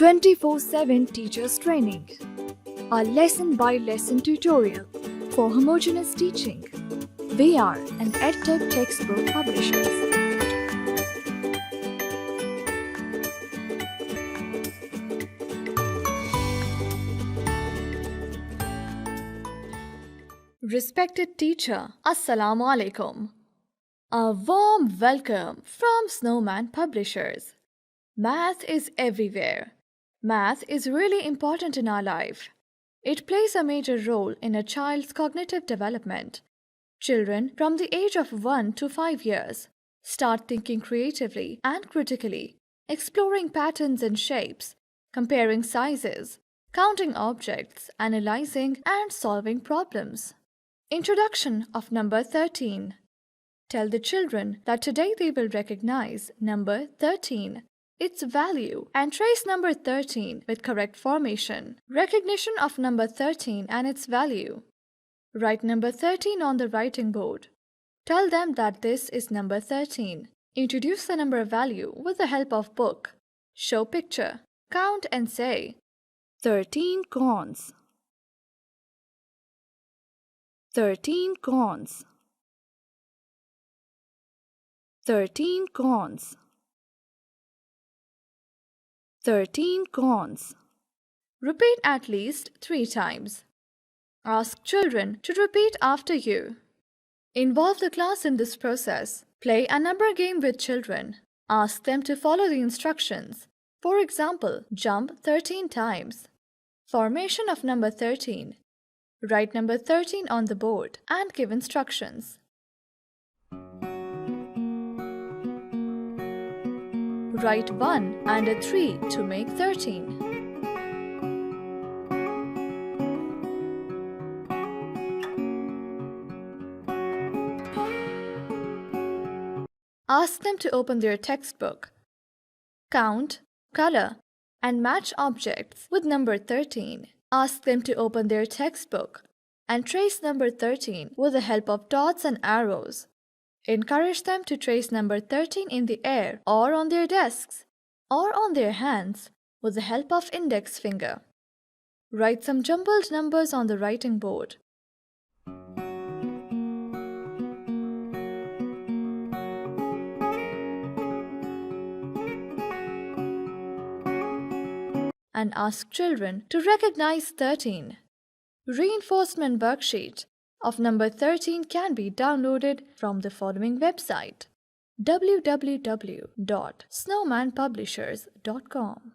24/7 Teachers Training, a lesson-by-lesson tutorial for homogeneous teaching. We are an EdTech textbook publishers. Respected teacher, Assalamu alaikum. A warm welcome from Snowman Publishers. Math is everywhere. Math is really important in our life. It plays a major role in a child's cognitive development. Children from the age of 1 to 5 years start thinking creatively and critically, exploring patterns and shapes, comparing sizes, counting objects, analyzing and solving problems. Introduction of number 13. Tell the children that today they will recognize number 13, its value, and trace number 13 with correct formation. Recognition of number 13 and its value. Write number 13 on the writing board. Tell them that this is number 13. Introduce the number value with the help of book. Show picture. Count and say 13 corns. 13 corns. 13 corns. 13 corns. Repeat at least 3 times. Ask children to repeat after you. Involve the class in this process. Play a number game with children. Ask them to follow the instructions. For example, jump 13 times. Formation of number 13. Write number 13 on the board and give instructions. Write 1 and a 3 to make 13. Ask them to open their textbook. Count, color, and match objects with number 13. Ask them to open their textbook and trace number 13 with the help of dots and arrows. Encourage them to trace number 13 in the air or on their desks or on their hands with the help of index finger. Write some jumbled numbers on the writing board. And ask children to recognize 13. Reinforcement worksheet of number 13 can be downloaded from the following website: www.snowmanpublishers.com.